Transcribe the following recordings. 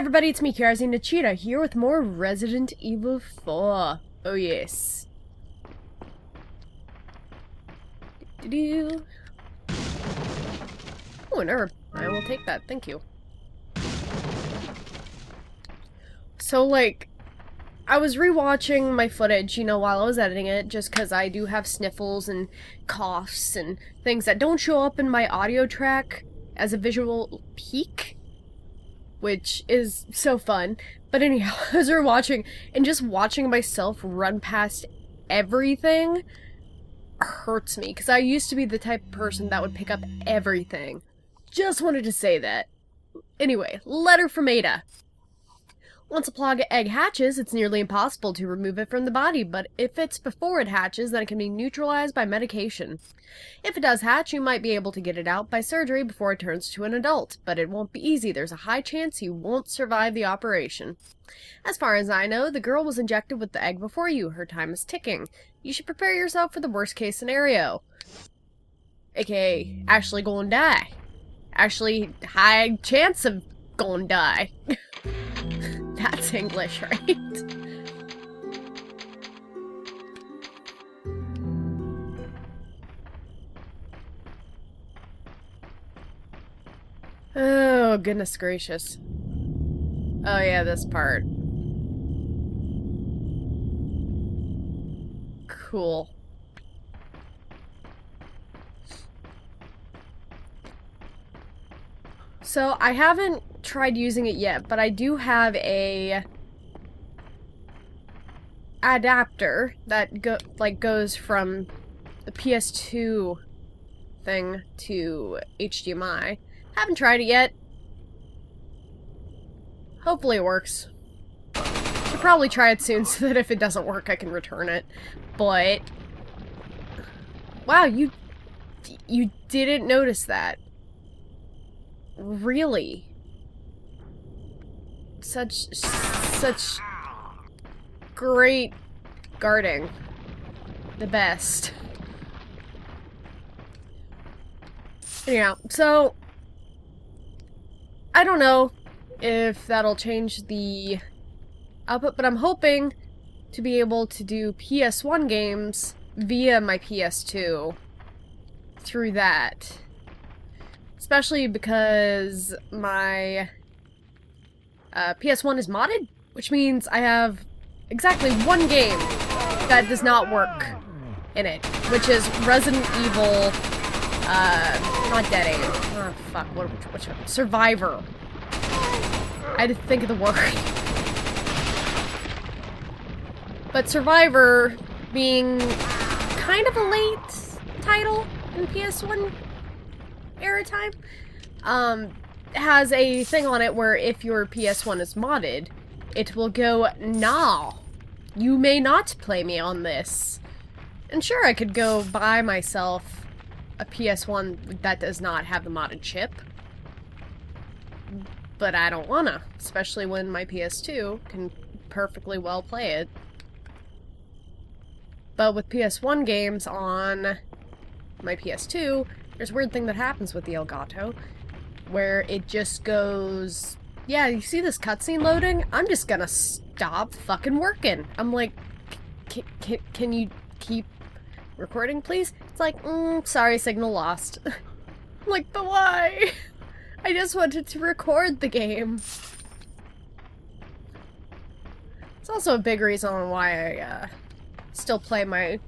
everybody, it's me, Karazine Nachita, here with more Resident Evil 4. Oh yes. Oh, an herb. I will take that, thank you. So, like, I was rewatching my footage, you know, while I was editing it, just because I do have sniffles and coughs and things that don't show up in my audio track as a visual peak, which is so fun. But anyhow, as we're watching, and just watching myself run past everything hurts me, because I used to be the type of person that would pick up everything. Just wanted to say that. Anyway, letter from Ada. Once a plug egg hatches, it's nearly impossible to remove it from the body, but if it's before it hatches, then it can be neutralized by medication. If it does hatch, you might be able to get it out by surgery before it turns to an adult, but it won't be easy. There's a high chance you won't survive the operation. As far as I know, the girl was injected with the egg before you. Her time is ticking. You should prepare yourself for the worst case scenario. AKA, Ashley gonna die. Actually, high chance of gonna die. That's English, right? Oh, goodness gracious. Oh yeah, this part. Cool. So, I haven't tried using it yet, but I do have a adapter that goes from the PS2 thing to HDMI. Haven't tried it yet. Hopefully it works. Should probably try it soon so that if it doesn't work I can return it. But wow, you didn't notice that. Really? Such great guarding. The best. Anyhow, so I don't know if that'll change the output, but I'm hoping to be able to do PS1 games via my PS2 through that. Especially because my PS1 is modded, which means I have exactly one game that does not work in it, which is Resident Evil, not Dead Aim. Oh, fuck, which one? Survivor. I had to think of the word. But Survivor, being kind of a late title in PS1 era time, has a thing on it where if your PS1 is modded, it will go, nah, you may not play me on this. And sure, I could go buy myself a PS1 that does not have the modded chip, but I don't wanna, especially when my PS2 can perfectly well play it. But with PS1 games on my PS2, there's a weird thing that happens with the Elgato, where it just goes, yeah, you see this cutscene loading? I'm just gonna stop fucking working. I'm like, can you keep recording, please? It's like, sorry, signal lost. I'm like, but why? I just wanted to record the game. It's also a big reason why I still play my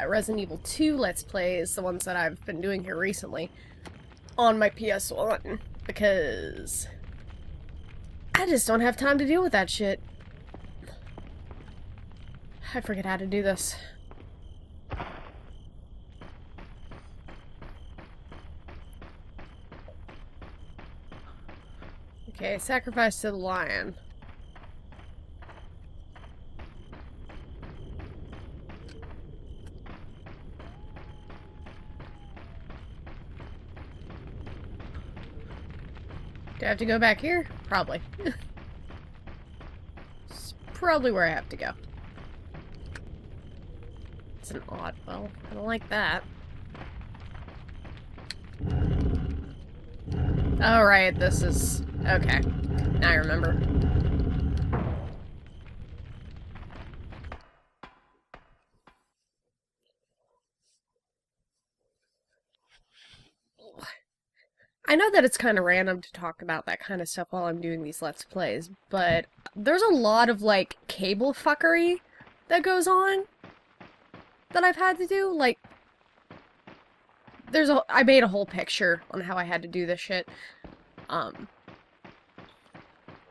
Resident Evil 2 Let's Plays, the ones that I've been doing here recently, on my PS1, because I just don't have time to deal with that shit. I forget how to do this. Okay, sacrifice to the lion. Do I have to go back here? Probably. It's probably where I have to go. It's an odd, well, I don't like that. Alright, this is Okay. Now I remember. I know that it's kind of random to talk about that kind of stuff while I'm doing these Let's Plays, but there's a lot of, like, cable fuckery that goes on that I've had to do. Like, I made a whole picture on how I had to do this shit. And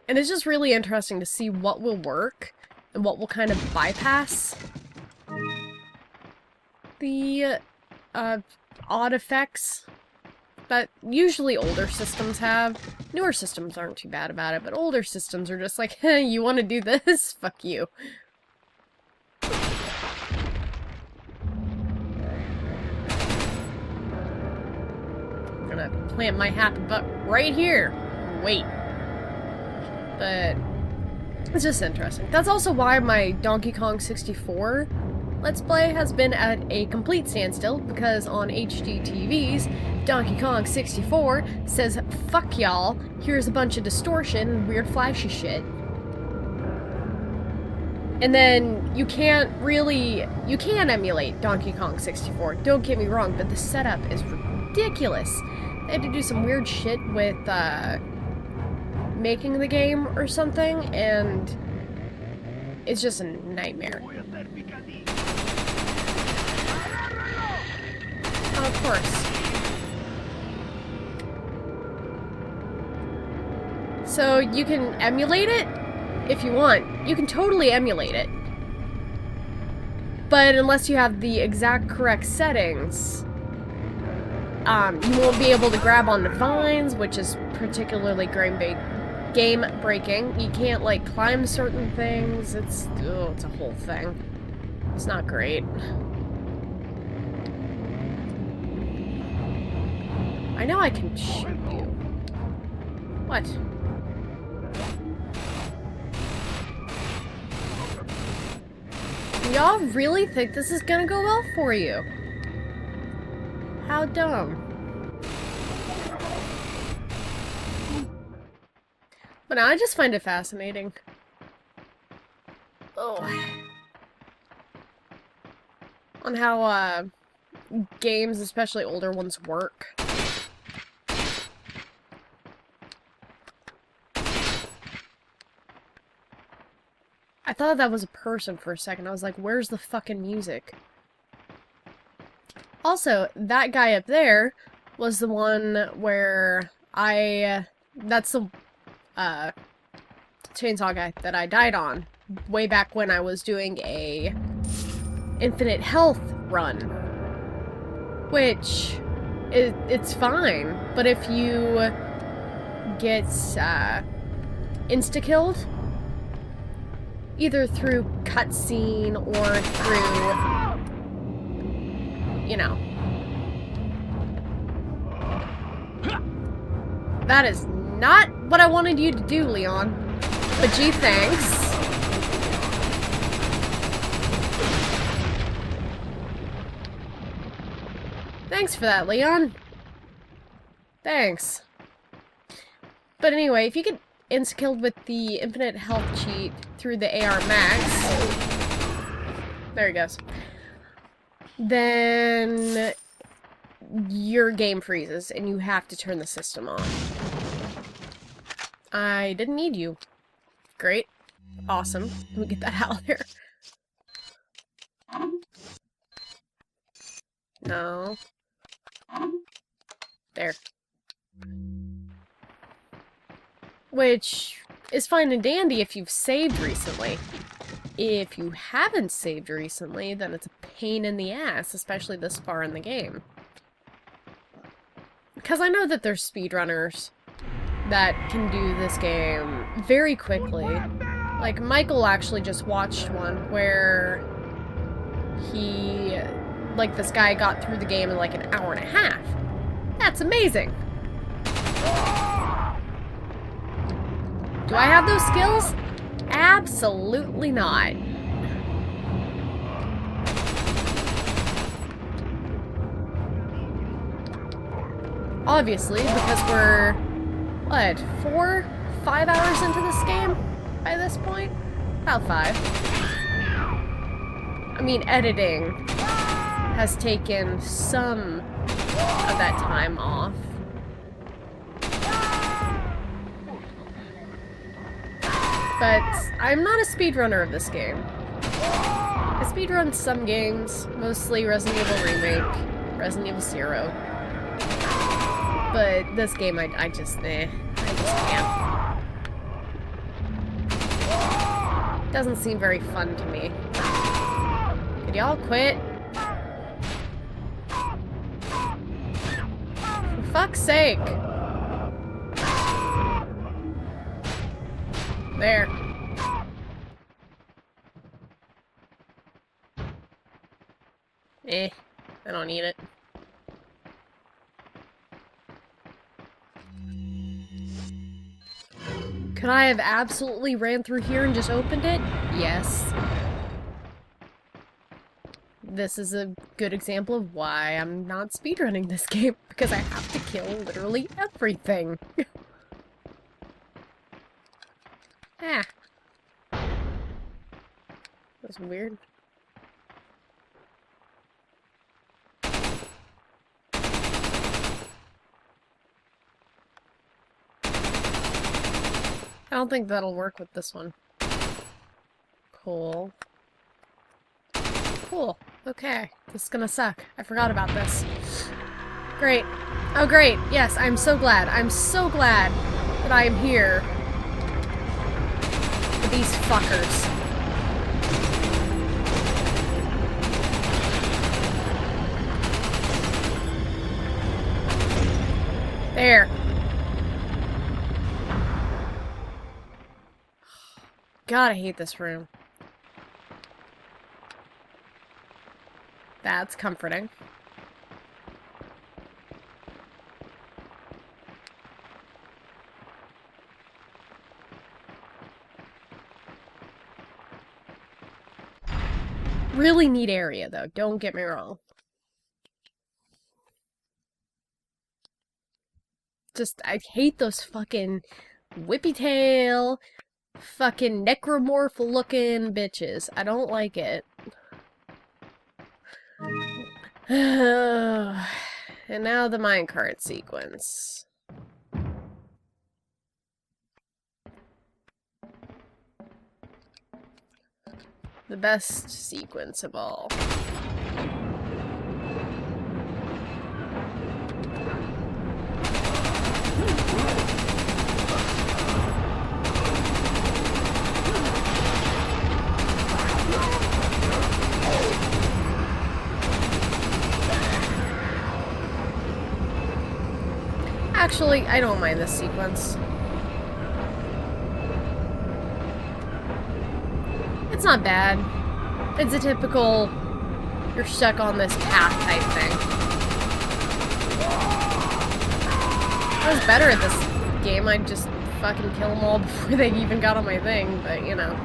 it's just really interesting to see what will work and what will kind of bypass the, odd effects that usually older systems have. Newer systems aren't too bad about it, but older systems are just like, hey, you want to do this? Fuck you. I'm gonna plant my happy butt right here. Wait. But it's just interesting. That's also why my Donkey Kong 64 Let's Play has been at a complete standstill, because on HDTV's Donkey Kong 64 says, fuck y'all, here's a bunch of distortion and weird flashy shit. And then you can emulate Donkey Kong 64, don't get me wrong, but the setup is ridiculous. They had to do some weird shit with, making the game or something, and it's just a nightmare. Of course. So you can emulate it if you want. You can totally emulate it. But unless you have the exact correct settings, you won't be able to grab onto vines, which is particularly game breaking. You can't, like, climb certain things. It's a whole thing. It's not great. I know I can shoot you. What? Y'all really think this is gonna go well for you? How dumb. But no, I just find it fascinating. Oh. On how, games, especially older ones, work. I thought that was a person for a second. I was like, where's the fucking music? Also, that guy up there was the one where that's the, chainsaw guy that I died on way back when I was doing a infinite health run. Which, it's fine, but if you get, insta-killed, either through cutscene or through, you know. That is not what I wanted you to do, Leon. But gee, thanks. Thanks for that, Leon. Thanks. But anyway, if you get insta-killed with the infinite health cheat through the AR Max, there he goes, then your game freezes and you have to turn the system on. I didn't need you. Great. Awesome. Let me get that out there. No. There. Which is fine and dandy if you've saved recently. If you haven't saved recently, then it's a pain in the ass, especially this far in the game. Because I know that there's speedrunners that can do this game very quickly. Like, Michael actually just watched one where he, like, this guy got through the game in like an hour and a half. That's amazing! Do I have those skills? Absolutely not. Obviously, because we're what, 4, 5 hours into this game by this point? About 5. I mean, editing has taken some of that time off. But I'm not a speedrunner of this game. I speedrun some games, mostly Resident Evil Remake, Resident Evil Zero. But this game, I just can't. Doesn't seem very fun to me. Could y'all quit? For fuck's sake. There. I don't need it. Could I have absolutely ran through here and just opened it? Yes. This is a good example of why I'm not speedrunning this game, because I have to kill literally everything. Ah. That's weird. I don't think that'll work with this one. Cool. Cool. Okay. This is gonna suck. I forgot about this. Great. Oh, great. Yes, I'm so glad. I'm so glad that I am here with these fuckers. There. God, I hate this room. That's comforting. Really neat area, though. Don't get me wrong. Just, I hate those fucking whippy tail, fucking necromorph looking bitches. I don't like it. And now the minecart sequence. The best sequence of all. Actually, I don't mind this sequence. It's not bad. It's a typical, you're stuck on this path type thing. If I was better at this game, I'd just fucking kill them all before they even got on my thing, but you know.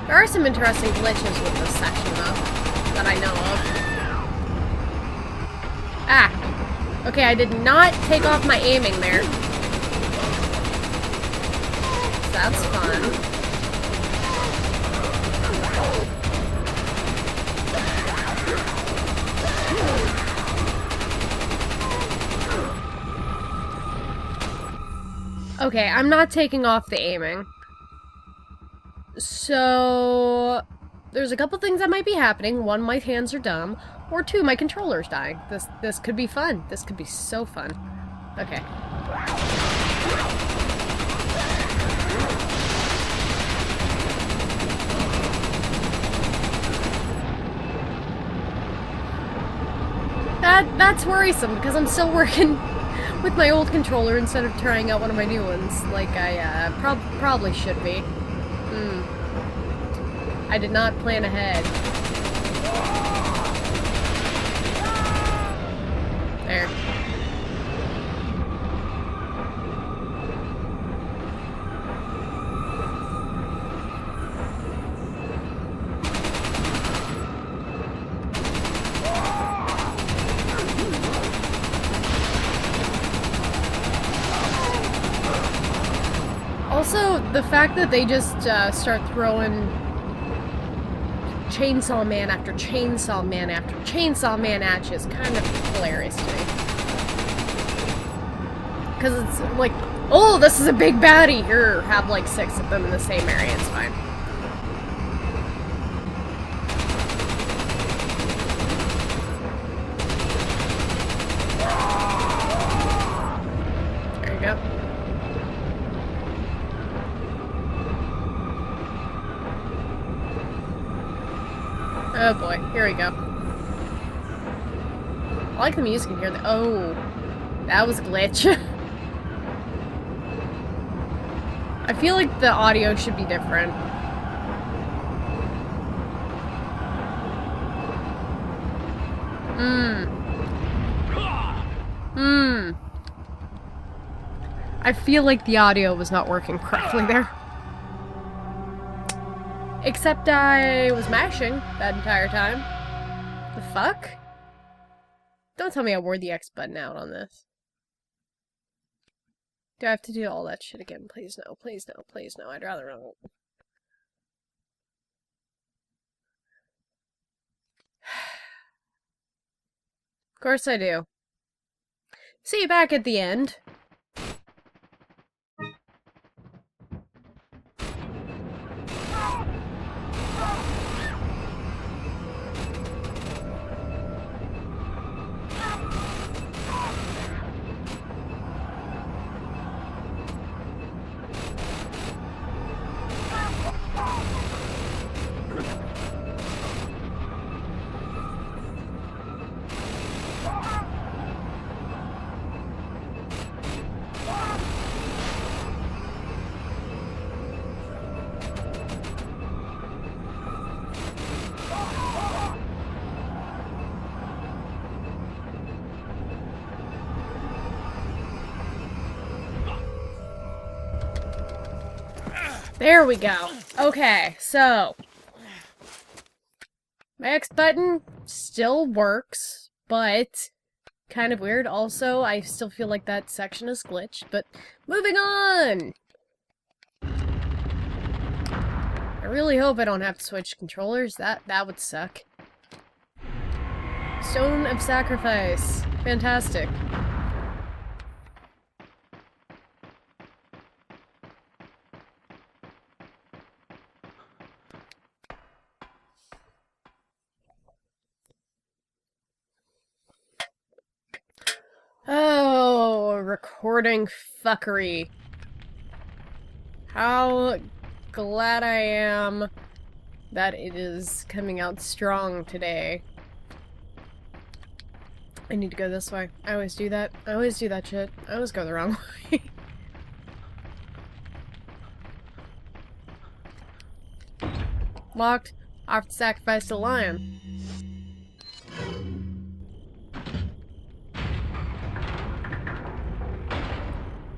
There are some interesting glitches with this section, though, that I know of. Ah! Okay, I did not take off my aiming there. That's fun. Okay, I'm not taking off the aiming. So, there's a couple things that might be happening. One, my hands are dumb. Or two, my controller's dying. This could be fun. This could be so fun. Okay. That's worrisome, because I'm still working with my old controller instead of trying out one of my new ones, like I probably should be. I did not plan ahead. There. Also, the fact that they just start throwing Chainsaw Man after Chainsaw Man after Chainsaw Man at you is kind of hilarious to me. Because it's like, oh, this is a big baddie! Here, have like 6 of them in the same area, it's fine. There you go. Oh boy, here we go. I like the music in here. Oh, that was a glitch. I feel like the audio should be different. I feel like the audio was not working correctly there. Except I was mashing that entire time. The fuck? Don't tell me I wore the X button out on this. Do I have to do all that shit again? Please no, please no, please no. I'd rather not. Of course I do. See you back at the end. There we go. Okay, so my X button still works, but kind of weird. Also, I still feel like that section is glitched, but moving on! I really hope I don't have to switch controllers. That would suck. Stone of Sacrifice. Fantastic. Oh, recording fuckery. How glad I am that it is coming out strong today. I need to go this way. I always do that. I always do that shit. I always go the wrong way. Locked. I have to sacrifice the lion.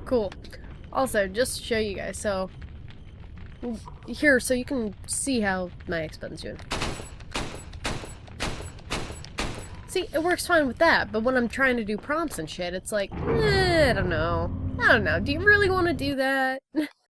Cool. Also, just to show you guys, so here, so you can see how my X button's doing. See, it works fine with that, but when I'm trying to do prompts and shit, it's like, I don't know. I don't know. Do you really want to do that?